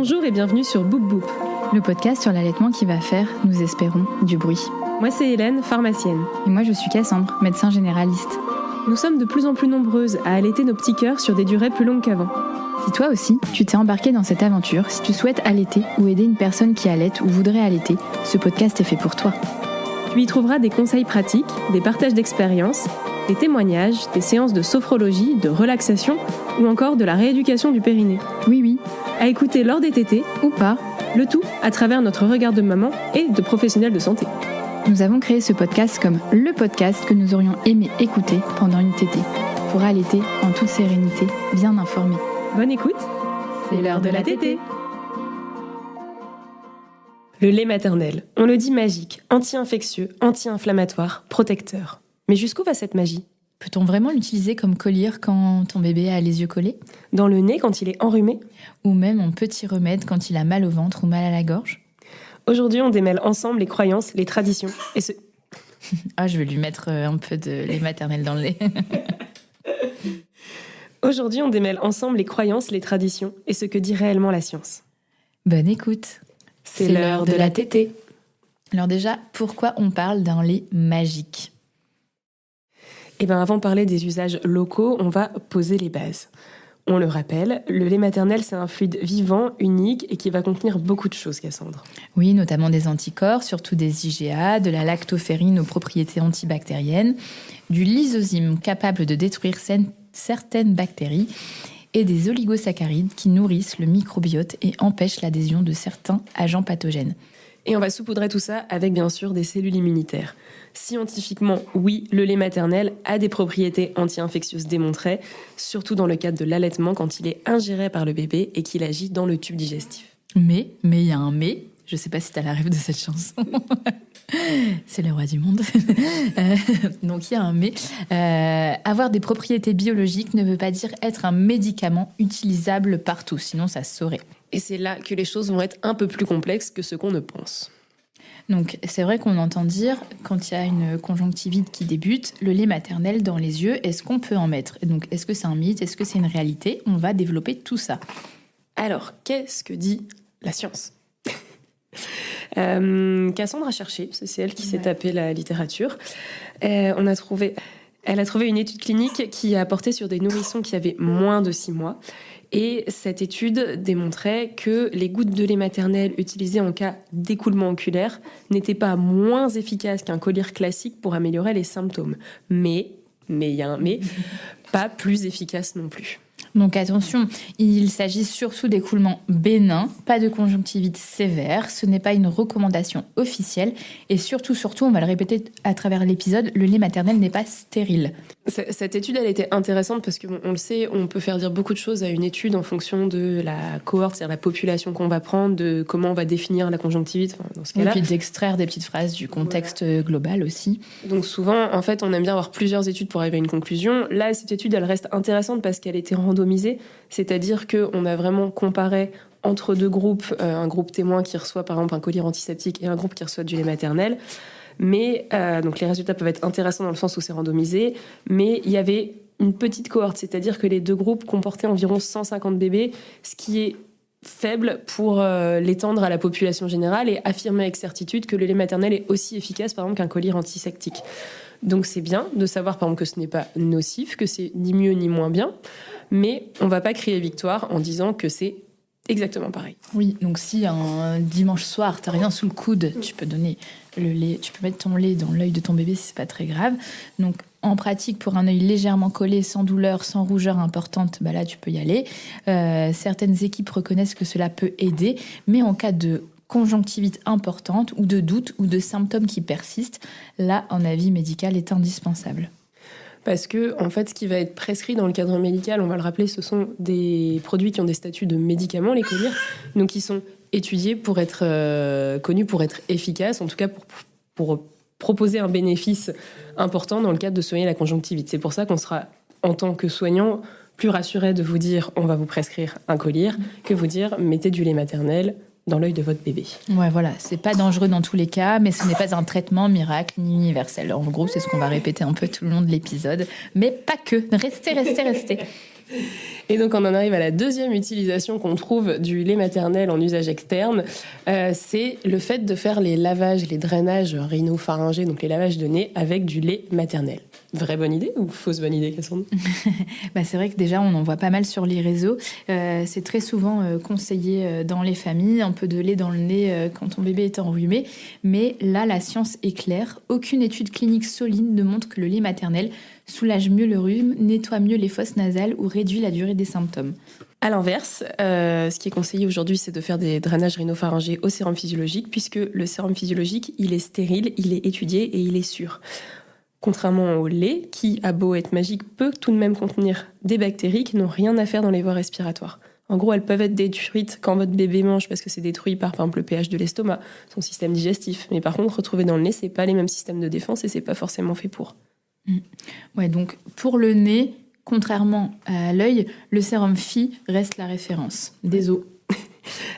Bonjour et bienvenue sur Boop Boop, le podcast sur l'allaitement qui va faire, nous espérons, du bruit. Moi c'est Hélène, pharmacienne. Et moi je suis Cassandre, médecin généraliste. Nous sommes de plus en plus nombreuses à allaiter nos petits cœurs sur des durées plus longues qu'avant. Si toi aussi, tu t'es embarqué dans cette aventure, si tu souhaites allaiter ou aider une personne qui allaite ou voudrait allaiter, ce podcast est fait pour toi. Tu y trouveras des conseils pratiques, des partages d'expériences, des témoignages, des séances de sophrologie, de relaxation ou encore de la rééducation du périnée. Oui, à écouter lors des tétés ou pas, le tout à travers notre regard de maman et de professionnels de santé. Nous avons créé ce podcast comme le podcast que nous aurions aimé écouter pendant une tétée, pour allaiter en toute sérénité, bien informé. Bonne écoute, c'est l'heure de la tétée. Le lait maternel, on le dit magique, anti-infectieux, anti-inflammatoire, protecteur. Mais jusqu'où va cette magie ? Peut-on vraiment l'utiliser comme collyre quand ton bébé a les yeux collés ? Dans le nez quand il est enrhumé ? Ou même en petit remède quand il a mal au ventre ou mal à la gorge ? Aujourd'hui, on démêle ensemble les croyances, les traditions et ce... je vais lui mettre un peu de lait maternel dans le lait. Aujourd'hui, on démêle ensemble les croyances, les traditions et ce que dit réellement la science. Bonne écoute. C'est l'heure de la tétée. Alors déjà, pourquoi on parle d'un lait magique ? Avant de parler des usages locaux, on va poser les bases. On le rappelle, le lait maternel, c'est un fluide vivant, unique et qui va contenir beaucoup de choses, Cassandre. Oui, notamment des anticorps, surtout des IgA, de la lactoferrine aux propriétés antibactériennes, du lysozyme capable de détruire certaines bactéries et des oligosaccharides qui nourrissent le microbiote et empêchent l'adhésion de certains agents pathogènes. Et on va saupoudrer tout ça avec bien sûr des cellules immunitaires. Scientifiquement, oui, le lait maternel a des propriétés anti-infectieuses démontrées, surtout dans le cadre de l'allaitement quand il est ingéré par le bébé et qu'il agit dans le tube digestif. Mais il y a un mais, je sais pas si t'as la rêve de cette chanson. C'est le roi du monde. Donc il y a un mais. Avoir des propriétés biologiques ne veut pas dire être un médicament utilisable partout, sinon ça se saurait. Et c'est là que les choses vont être un peu plus complexes que ce qu'on ne pense. Donc c'est vrai qu'on entend dire, quand il y a une conjonctivite qui débute, le lait maternel dans les yeux, est-ce qu'on peut en mettre ? Donc est-ce que c'est un mythe ? Est-ce que c'est une réalité ? On va développer tout ça. Alors, qu'est-ce que dit la science ? Cassandre a cherché, c'est elle qui s'est tapée la littérature. Elle a trouvé une étude clinique qui a porté sur des nourrissons qui avaient moins de 6 mois. Et cette étude démontrait que les gouttes de lait maternel utilisées en cas d'écoulement oculaire n'étaient pas moins efficaces qu'un collyre classique pour améliorer les symptômes. Mais il y a un mais, pas plus efficaces non plus. Donc attention, il s'agit surtout d'écoulements bénins, pas de conjonctivite sévère, ce n'est pas une recommandation officielle et surtout, on va le répéter à travers l'épisode, le lait maternel n'est pas stérile. Cette étude, elle était intéressante parce qu'on le sait, on peut faire dire beaucoup de choses à une étude en fonction de la cohorte, c'est-à-dire la population qu'on va prendre, de comment on va définir la conjonctivite, dans ce cas-là. Et puis d'extraire des petites phrases du contexte global aussi. Donc souvent, en fait, on aime bien avoir plusieurs études pour arriver à une conclusion. Là, cette étude, elle reste intéressante parce qu'elle était randomisée, c'est-à-dire qu'on a vraiment comparé entre deux groupes, un groupe témoin qui reçoit par exemple un collyre antiseptique et un groupe qui reçoit du lait maternel. Mais donc les résultats peuvent être intéressants dans le sens où c'est randomisé, mais il y avait une petite cohorte, c'est-à-dire que les deux groupes comportaient environ 150 bébés, ce qui est faible pour l'étendre à la population générale et affirmer avec certitude que le lait maternel est aussi efficace par exemple qu'un collyre antiseptique. Donc c'est bien de savoir par exemple que ce n'est pas nocif, que c'est ni mieux ni moins bien, mais on ne va pas crier victoire en disant que c'est exactement pareil. Oui, donc si un dimanche soir, t'as rien sous le coude, tu peux donner le lait, tu peux mettre ton lait dans l'œil de ton bébé, c'est pas très grave. Donc en pratique, pour un œil légèrement collé, sans douleur, sans rougeur importante, là tu peux y aller. Certaines équipes reconnaissent que cela peut aider, mais en cas de conjonctivite importante ou de doute ou de symptômes qui persistent, là un avis médical est indispensable. Parce que, en fait, ce qui va être prescrit dans le cadre médical, on va le rappeler, ce sont des produits qui ont des statuts de médicaments, les collyres, donc qui sont étudiés pour être connus, pour être efficaces, en tout cas pour proposer un bénéfice important dans le cadre de soigner la conjonctivite. C'est pour ça qu'on sera, en tant que soignant, plus rassuré de vous dire on va vous prescrire un collyre que vous dire mettez du lait maternel dans l'œil de votre bébé. Ouais, voilà, c'est pas dangereux dans tous les cas, mais ce n'est pas un traitement miracle ni universel. En gros, c'est ce qu'on va répéter un peu tout le long de l'épisode, mais pas que. Restez. Et donc, on en arrive à la deuxième utilisation qu'on trouve du lait maternel en usage externe. C'est le fait de faire les lavages, les drainages rhinopharyngés, donc les lavages de nez, avec du lait maternel. Vraie bonne idée ou fausse bonne idée, Cassandre? C'est vrai que déjà, on en voit pas mal sur les réseaux. C'est très souvent conseillé dans les familles, un peu de lait dans le nez quand ton bébé est enrhumé. Mais là, la science est claire. Aucune étude clinique solide ne montre que le lait maternel soulage mieux le rhume, nettoie mieux les fosses nasales ou réduit la durée des symptômes. À l'inverse, ce qui est conseillé aujourd'hui, c'est de faire des drainages rhinopharyngés au sérum physiologique, puisque le sérum physiologique, il est stérile, il est étudié et il est sûr. Contrairement au lait, qui, à beau être magique, peut tout de même contenir des bactéries qui n'ont rien à faire dans les voies respiratoires. En gros, elles peuvent être détruites quand votre bébé mange, parce que c'est détruit par exemple, le pH de l'estomac, son système digestif. Mais par contre, retrouver dans le nez, c'est pas les mêmes systèmes de défense et c'est pas forcément fait pour. Ouais, donc pour le nez, contrairement à l'œil, le sérum Phi reste la référence des os.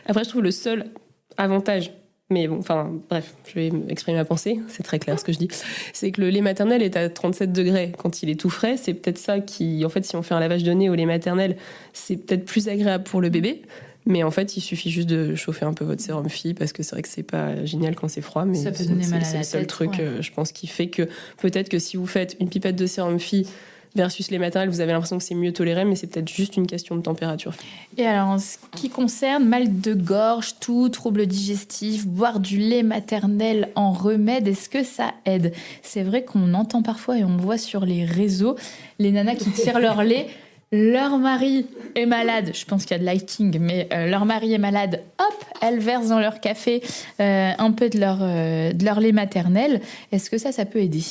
Après, je trouve le seul avantage, mais bon, enfin, bref, je vais exprimer ma pensée, c'est très clair ce que je dis, c'est que le lait maternel est à 37 degrés quand il est tout frais. C'est peut-être ça qui, en fait, si on fait un lavage de nez au lait maternel, c'est peut-être plus agréable pour le bébé. Mais en fait, il suffit juste de chauffer un peu votre sérum Phi, parce que c'est vrai que c'est pas génial quand c'est froid, mais ça peut donner mal à la c'est le seul tête, truc, ouais. je pense, qui fait que peut-être que si vous faites une pipette de sérum Phi versus les maternelles, vous avez l'impression que c'est mieux toléré, mais c'est peut-être juste une question de température. Et alors, en ce qui concerne mal de gorge, toux, troubles digestifs, boire du lait maternel en remède, est-ce que ça aide? C'est vrai qu'on entend parfois et on voit sur les réseaux les nanas qui tirent leur lait. Leur mari est malade, je pense qu'il y a de lighting, mais leur mari est malade, hop, elles versent dans leur café un peu de leur lait maternel. Est-ce que ça peut aider?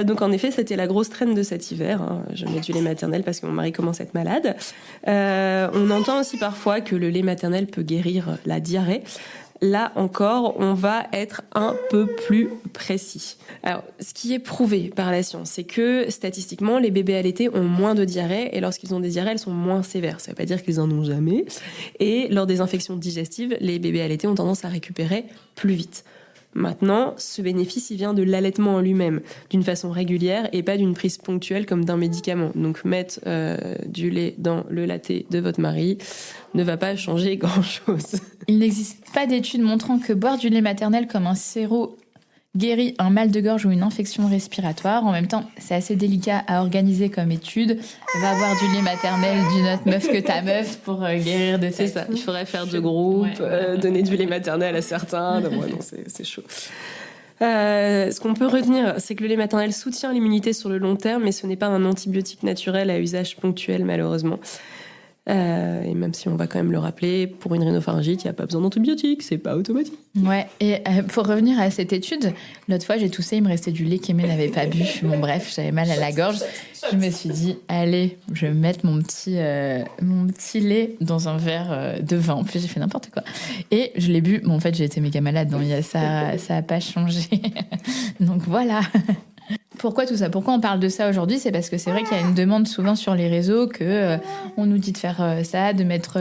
Donc en effet, c'était la grosse traîne de cet hiver. Je mets du lait maternel parce que mon mari commence à être malade. On entend aussi parfois que le lait maternel peut guérir la diarrhée. Là encore, on va être un peu plus précis. Alors, ce qui est prouvé par la science, c'est que statistiquement, les bébés allaités ont moins de diarrhée et lorsqu'ils ont des diarrhées, elles sont moins sévères. Ça ne veut pas dire qu'ils en ont jamais. Et lors des infections digestives, les bébés allaités ont tendance à récupérer plus vite. Maintenant, ce bénéfice, il vient de l'allaitement en lui-même, d'une façon régulière et pas d'une prise ponctuelle comme d'un médicament. Donc mettre du lait dans le latte de votre mari ne va pas changer grand-chose. Il n'existe pas d'études montrant que boire du lait maternel comme un sirop guérit un mal de gorge ou une infection respiratoire. En même temps, c'est assez délicat à organiser comme étude. Va boire du lait maternel d'une autre meuf que ta meuf pour guérir de ça. C'est ça, il faudrait faire deux groupes, donner du lait maternel à certains. Non, c'est chaud. Ce qu'on peut retenir, c'est que le lait maternel soutient l'immunité sur le long terme, mais ce n'est pas un antibiotique naturel à usage ponctuel, malheureusement. Et même si on va quand même le rappeler, pour une rhinopharyngite, il n'y a pas besoin d'antibiotiques, c'est pas automatique. Ouais, et pour revenir à cette étude, l'autre fois j'ai toussé, il me restait du lait qu'Aimé n'avait pas bu. Bon bref, j'avais mal à la gorge. Je me suis dit, allez, je vais mettre mon petit lait dans un verre de vin. Puis j'ai fait n'importe quoi. Et je l'ai bu. Bon, en fait, j'ai été méga malade, donc ça a pas changé. Donc voilà. Pourquoi tout ça? Pourquoi on parle de ça aujourd'hui? C'est parce que c'est vrai qu'il y a une demande souvent sur les réseaux que on nous dit de faire ça, de mettre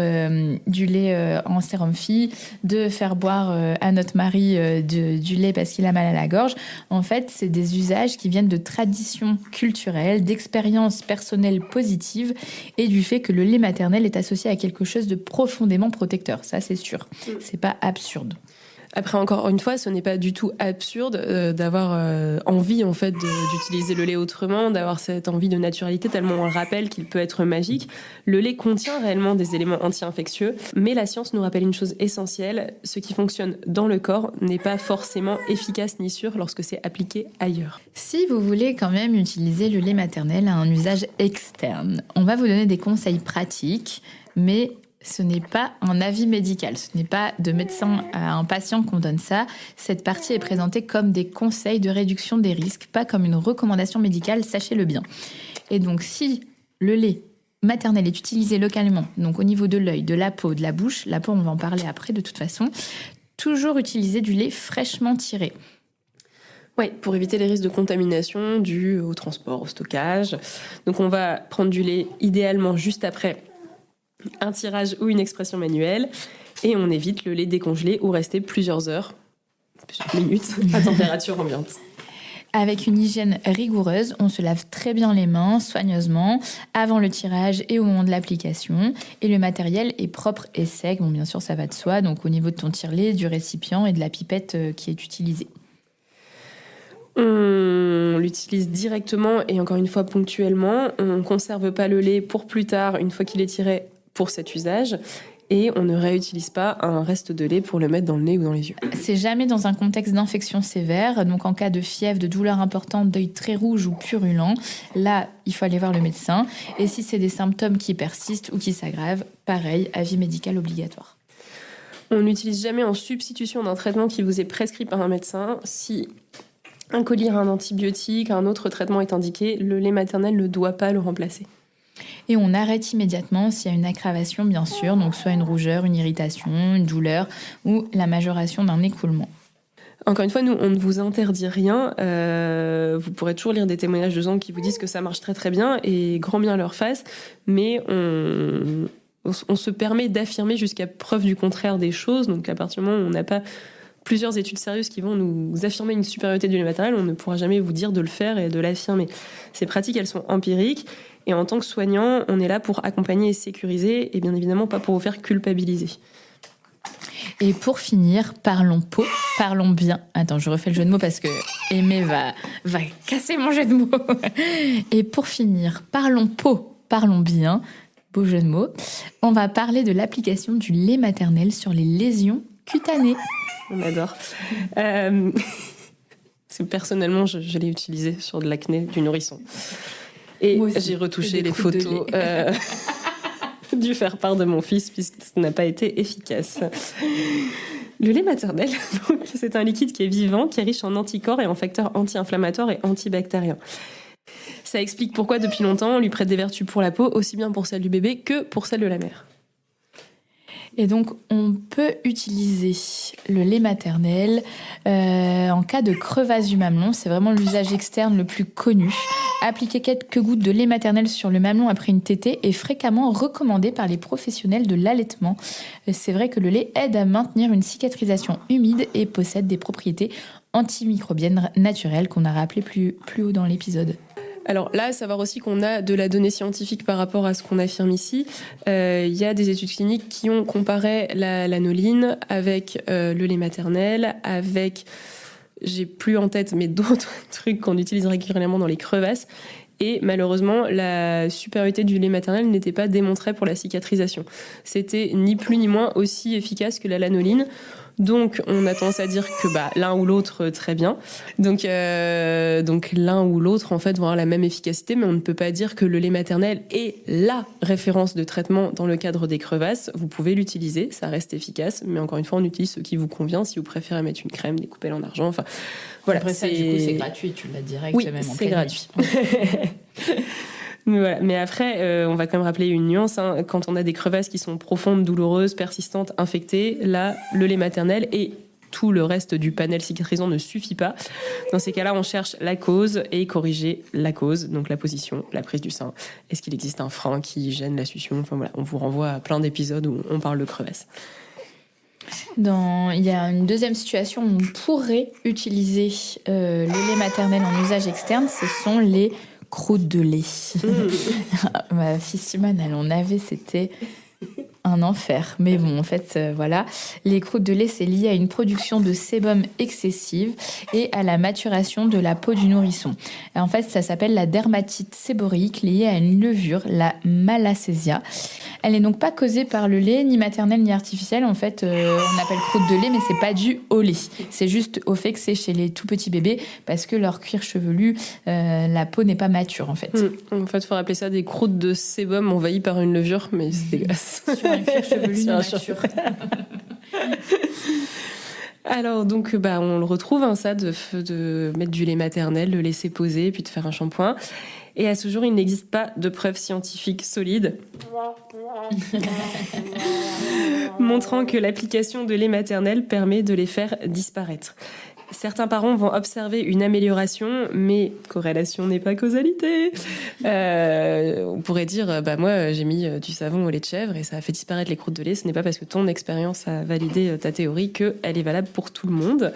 du lait en sérum Phi, de faire boire à notre mari du lait parce qu'il a mal à la gorge. En fait, c'est des usages qui viennent de traditions culturelles, d'expériences personnelles positives et du fait que le lait maternel est associé à quelque chose de profondément protecteur. Ça, c'est sûr. C'est pas absurde. Après, encore une fois, ce n'est pas du tout absurde d'avoir envie en fait d'utiliser le lait autrement, d'avoir cette envie de naturalité, tellement on le rappelle qu'il peut être magique. Le lait contient réellement des éléments anti-infectieux, mais la science nous rappelle une chose essentielle, ce qui fonctionne dans le corps n'est pas forcément efficace ni sûr lorsque c'est appliqué ailleurs. Si vous voulez quand même utiliser le lait maternel à un usage externe, on va vous donner des conseils pratiques, mais ce n'est pas un avis médical, ce n'est pas de médecin à un patient qu'on donne ça. Cette partie est présentée comme des conseils de réduction des risques, pas comme une recommandation médicale, sachez-le bien. Et donc si le lait maternel est utilisé localement, donc au niveau de l'œil, de la peau, de la bouche, la peau on va en parler après de toute façon, toujours utiliser du lait fraîchement tiré. Oui, pour éviter les risques de contamination dus au transport, au stockage. Donc on va prendre du lait idéalement juste après un tirage ou une expression manuelle et on évite le lait décongelé ou rester plusieurs heures, plusieurs minutes à température ambiante. Avec une hygiène rigoureuse, on se lave très bien les mains, soigneusement, avant le tirage et au moment de l'application. Et le matériel est propre et sec. Bon, bien sûr, ça va de soi. Donc, au niveau de ton tire-lait, du récipient et de la pipette qui est utilisée. On l'utilise directement et encore une fois ponctuellement. On ne conserve pas le lait pour plus tard, une fois qu'il est tiré pour cet usage. Et on ne réutilise pas un reste de lait pour le mettre dans le nez ou dans les yeux. C'est jamais dans un contexte d'infection sévère. Donc, en cas de fièvre, de douleur importante, d'œil très rouge ou purulent, là, il faut aller voir le médecin. Et si c'est des symptômes qui persistent ou qui s'aggravent, pareil, avis médical obligatoire. On n'utilise jamais en substitution d'un traitement qui vous est prescrit par un médecin. Si un collyre, un antibiotique, un autre traitement est indiqué, le lait maternel ne doit pas le remplacer. Et on arrête immédiatement s'il y a une aggravation, bien sûr, donc soit une rougeur, une irritation, une douleur ou la majoration d'un écoulement. Encore une fois, nous, on ne vous interdit rien. Vous pourrez toujours lire des témoignages de gens qui vous disent que ça marche très très bien et grand bien leur face, mais on se permet d'affirmer jusqu'à preuve du contraire des choses. Donc à partir du moment où on n'a pas plusieurs études sérieuses qui vont nous affirmer une supériorité du lait maternel, on ne pourra jamais vous dire de le faire et de l'affirmer. Ces pratiques, elles sont empiriques. Et en tant que soignant, on est là pour accompagner et sécuriser, et bien évidemment pas pour vous faire culpabiliser. Et pour finir, parlons peau, parlons bien. Attends, je refais le jeu de mots parce que Aimé va casser mon jeu de mots. Et pour finir, parlons peau, parlons bien. Beau jeu de mots. On va parler de l'application du lait maternel sur les lésions cutanées. On adore. Personnellement, je l'ai utilisé sur de l'acné du nourrisson. Et j'ai retouché les photos du faire-part de mon fils puisque ça n'a pas été efficace. Le lait maternel, donc, c'est un liquide qui est vivant, qui est riche en anticorps et en facteurs anti-inflammatoires et antibactériens. Ça explique pourquoi depuis longtemps on lui prête des vertus pour la peau, aussi bien pour celle du bébé que pour celle de la mère. Et donc, on peut utiliser le lait maternel en cas de crevasse du mamelon. C'est vraiment l'usage externe le plus connu. Appliquer quelques gouttes de lait maternel sur le mamelon après une tétée est fréquemment recommandé par les professionnels de l'allaitement. C'est vrai que le lait aide à maintenir une cicatrisation humide et possède des propriétés antimicrobiennes naturelles qu'on a rappelées plus haut dans l'épisode. Alors là, savoir aussi qu'on a de la donnée scientifique par rapport à ce qu'on affirme ici. Il y a des études cliniques qui ont comparé la lanoline avec le lait maternel, avec, j'ai plus en tête, mais d'autres trucs qu'on utilise régulièrement dans les crevasses. Et malheureusement, la supériorité du lait maternel n'était pas démontrée pour la cicatrisation. C'était ni plus ni moins aussi efficace que la lanoline. Donc, on a tendance à dire que l'un ou l'autre, très bien. Donc l'un ou l'autre, en fait, vont avoir la même efficacité, mais on ne peut pas dire que le lait maternel est la référence de traitement dans le cadre des crevasses. Vous pouvez l'utiliser, ça reste efficace, mais encore une fois, on utilise ce qui vous convient. Si vous préférez mettre une crème, des coupelles en argent, enfin, voilà. Après ça, du coup, c'est gratuit, tu l'as direct, oui, même en c'est gratuit. Voilà. Mais après, on va quand même rappeler une nuance. Quand on a des crevasses qui sont profondes, douloureuses, persistantes, infectées, là, le lait maternel et tout le reste du panel cicatrisant ne suffit pas. Dans ces cas-là, on cherche la cause et corriger la cause, donc la position, la prise du sein. Est-ce qu'il existe un frein qui gêne la succion ? Enfin voilà, on vous renvoie à plein d'épisodes où on parle de crevasses. Il y a une deuxième situation où on pourrait utiliser le lait maternel en usage externe, ce sont les croûtes de lait. Ma fille Simone, elle en avait, c'était un enfer. Mais bon, en fait, voilà. Les croûtes de lait, c'est lié à une production de sébum excessive et à la maturation de la peau du nourrisson. Et en fait, ça s'appelle la dermatite séborique liée à une levure, la malacésia. Elle n'est donc pas causée par le lait, ni maternel, ni artificiel. En fait, on appelle croûte de lait, mais c'est pas dû au lait. C'est juste au fait que c'est chez les tout petits bébés, parce que leur cuir chevelu, la peau n'est pas mature, en fait. En fait, il faut appeler ça des croûtes de sébum envahies par une levure, mais c'est dégueulasse. Sur un cuir chevelu non mature. Alors, donc, on le retrouve, ça, de mettre du lait maternel, le laisser poser, puis de faire un shampoing. Et à ce jour, il n'existe pas de preuves scientifiques solides montrant que l'application de lait maternel permet de les faire disparaître. Certains parents vont observer une amélioration, mais corrélation n'est pas causalité. On pourrait dire, moi j'ai mis du savon au lait de chèvre et ça a fait disparaître les croûtes de lait. Ce n'est pas parce que ton expérience a validé ta théorie qu'elle est valable pour tout le monde.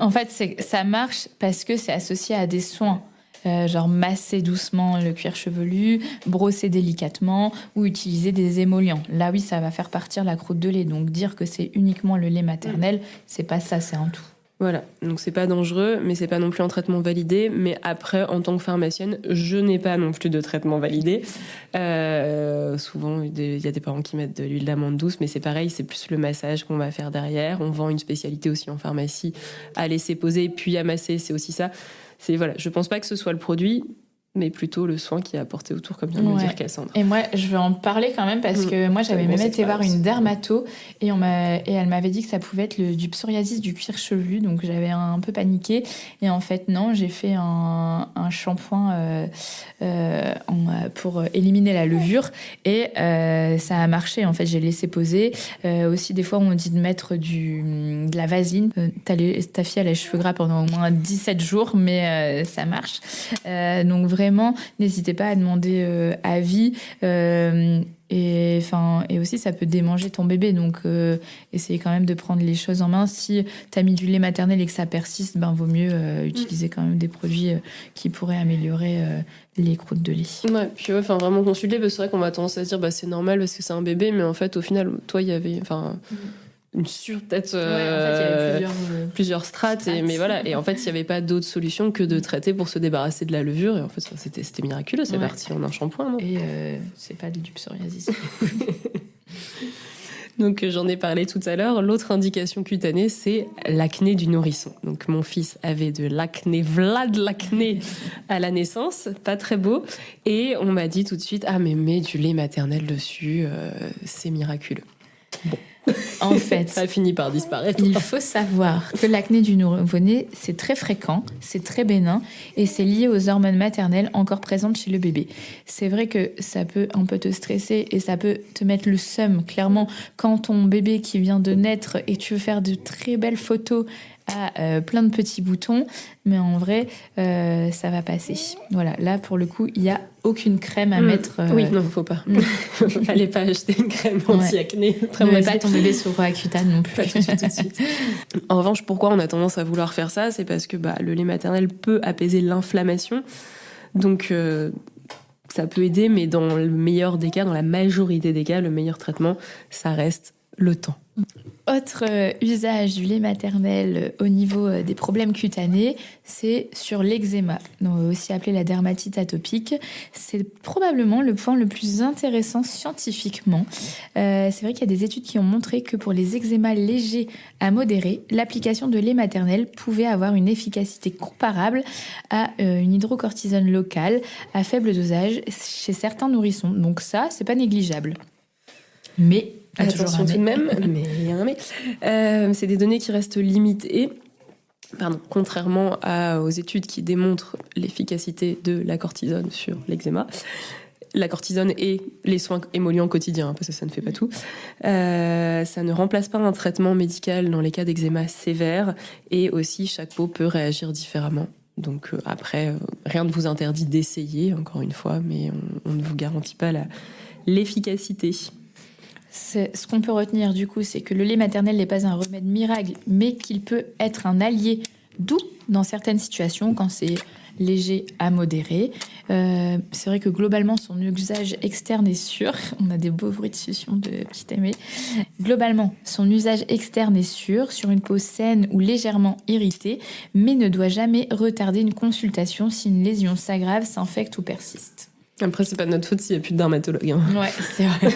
En fait, ça marche parce que c'est associé à des soins. Genre masser doucement le cuir chevelu, brosser délicatement ou utiliser des émollients. Là, oui, ça va faire partir la croûte de lait. Donc, dire que c'est uniquement le lait maternel, c'est pas ça, c'est un tout. Voilà, donc c'est pas dangereux, mais c'est pas non plus un traitement validé. Mais après, en tant que pharmacienne, je n'ai pas non plus de traitement validé. Souvent, il y a des parents qui mettent de l'huile d'amande douce, mais c'est pareil, c'est plus le massage qu'on va faire derrière. On vend une spécialité aussi en pharmacie à laisser poser puis à masser, c'est aussi ça. Voilà, je pense pas que ce soit le produit, mais plutôt le soin qui est apporté autour, comme vient de le dire Cassandre. Et moi, je vais en parler quand même parce que moi, j'avais même été voir une dermato et elle m'avait dit que ça pouvait être du psoriasis du cuir chevelu, donc j'avais un peu paniqué. Et en fait, non, j'ai fait un shampoing pour éliminer la levure et ça a marché. En fait, j'ai laissé poser. Aussi, des fois, on dit de mettre de la vaseline. Ta fille a les cheveux gras pendant au moins 17 jours, mais ça marche. Donc, vraiment, n'hésitez pas à demander avis. Et aussi, ça peut démanger ton bébé. Donc, essayez quand même de prendre les choses en main. Si tu as mis du lait maternel et que ça persiste, vaut mieux utiliser quand même des produits qui pourraient améliorer les croûtes de lait. Ouais, puis vraiment consulter, parce que c'est vrai qu'on a tendance à se dire c'est normal parce que c'est un bébé, mais en fait, au final, toi, il y avait... une sur-tête, il y avait plusieurs strates. Mais voilà. Et en fait, il n'y avait pas d'autre solution que de traiter pour se débarrasser de la levure. Et en fait, c'était miraculeux. C'est parti en un shampoing, non ? Et c'est pas du psoriasis. Donc, j'en ai parlé tout à l'heure. L'autre indication cutanée, c'est l'acné du nourrisson. Donc, mon fils avait de l'acné, de l'acné à la naissance. Pas très beau. Et on m'a dit tout de suite, mais mets du lait maternel dessus. C'est miraculeux. Bon. En fait, ça a fini par disparaître. Il faut savoir que l'acné du nouveau-né, c'est très fréquent, c'est très bénin et c'est lié aux hormones maternelles encore présentes chez le bébé. C'est vrai que ça peut un peu te stresser et ça peut te mettre le seum. Clairement, quand ton bébé qui vient de naître et tu veux faire de très belles photos a plein de petits boutons, mais en vrai, ça va passer. Voilà, là pour le coup, il n'y a aucune crème à mettre. Oui, non, faut pas. Allez pas acheter une crème anti-acné. Ne mets pas ton bébé sur Roaccutane non plus. Pas tout de suite. En revanche, pourquoi on a tendance à vouloir faire ça ? C'est parce que le lait maternel peut apaiser l'inflammation. Donc, ça peut aider, mais dans le meilleur des cas, dans la majorité des cas, le meilleur traitement, ça reste le temps. Autre usage du lait maternel au niveau des problèmes cutanés, c'est sur l'eczéma, aussi appelé la dermatite atopique. C'est probablement le point le plus intéressant scientifiquement. C'est vrai qu'il y a des études qui ont montré que pour les eczémas légers à modérés, l'application de lait maternel pouvait avoir une efficacité comparable à une hydrocortisone locale à faible dosage chez certains nourrissons. Donc ça, c'est pas négligeable. Mais attention tout de même, mais il y a un mais. C'est des données qui restent limitées, contrairement aux études qui démontrent l'efficacité de la cortisone sur l'eczéma. La cortisone et les soins émollients quotidiens, parce que ça ne fait pas tout. Ça ne remplace pas un traitement médical dans les cas d'eczéma sévère, et aussi chaque peau peut réagir différemment. Donc après, rien ne vous interdit d'essayer, encore une fois, mais on ne vous garantit pas l'efficacité. Ce qu'on peut retenir du coup, c'est que le lait maternel n'est pas un remède miracle, mais qu'il peut être un allié doux dans certaines situations quand c'est léger à modéré. C'est vrai que globalement, son usage externe est sûr. On a des beaux bruits de succion de petit aimé. Globalement, son usage externe est sûr sur une peau saine ou légèrement irritée, mais ne doit jamais retarder une consultation si une lésion s'aggrave, s'infecte ou persiste. Après, c'est pas de notre faute s'il n'y a plus de dermatologue. Ouais, c'est vrai.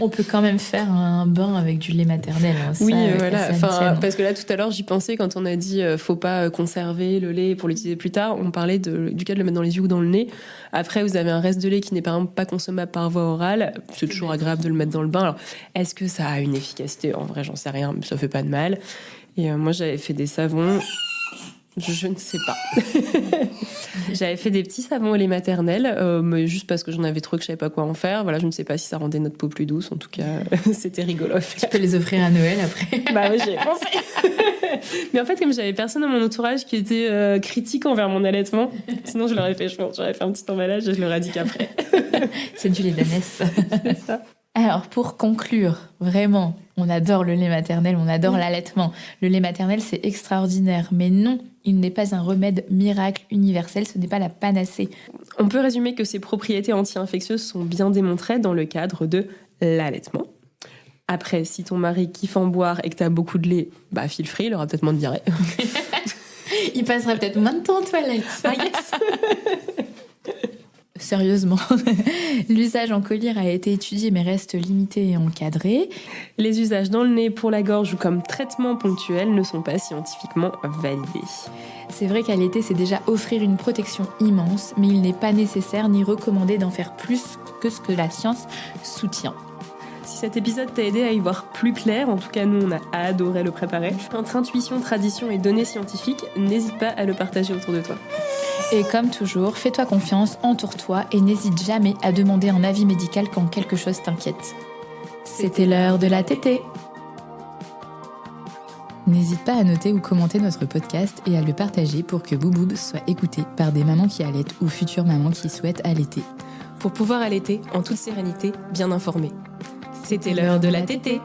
On peut quand même faire un bain avec du lait maternel. Oui, voilà. Parce que là, tout à l'heure, j'y pensais quand on a dit faut pas conserver le lait pour l'utiliser plus tard. On parlait du cas de le mettre dans les yeux ou dans le nez. Après, vous avez un reste de lait qui n'est par exemple pas consommable par voie orale. C'est toujours agréable de le mettre dans le bain. Alors, est-ce que ça a une efficacité ? En vrai, j'en sais rien, mais ça fait pas de mal. Et moi, j'avais fait des savons. Je ne sais pas. J'avais fait des petits savons au lait maternel, mais juste parce que j'en avais trop que je savais pas quoi en faire. Voilà, je ne sais pas si ça rendait notre peau plus douce. En tout cas, c'était rigolo. Tu peux les offrir à Noël après. Oui, j'y ai pensé. Mais en fait, comme j'avais personne dans mon entourage qui était critique envers mon allaitement, sinon je l'aurais fait, je pense. J'aurais fait un petit emballage et je leur ai dit qu'après. C'est du lait d'ânesse. C'est ça. Alors, pour conclure, vraiment, on adore le lait maternel, on adore l'allaitement. Le lait maternel, c'est extraordinaire. Mais non, il n'est pas un remède miracle universel, ce n'est pas la panacée. On peut résumer que ses propriétés anti-infectieuses sont bien démontrées dans le cadre de l'allaitement. Après, si ton mari kiffe en boire et que t'as beaucoup de lait, bah feel free, il aura peut-être moins de diarrhée. Il passera peut-être moins de temps aux toilettes. Ah yes. Sérieusement, l'usage en collyre a été étudié mais reste limité et encadré. Les usages dans le nez, pour la gorge ou comme traitement ponctuel ne sont pas scientifiquement validés. C'est vrai qu'allaiter, c'est déjà offrir une protection immense, mais il n'est pas nécessaire ni recommandé d'en faire plus que ce que la science soutient. Si cet épisode t'a aidé à y voir plus clair, en tout cas nous on a adoré le préparer, entre intuition, tradition et données scientifiques, n'hésite pas à le partager autour de toi. Et comme toujours, fais-toi confiance, entoure-toi et n'hésite jamais à demander un avis médical quand quelque chose t'inquiète. C'était l'heure de la tétée. N'hésite pas à noter ou commenter notre podcast et à le partager pour que Bouboub soit écouté par des mamans qui allaitent ou futures mamans qui souhaitent allaiter. Pour pouvoir allaiter en toute sérénité, bien informée. C'était l'heure de la tétée.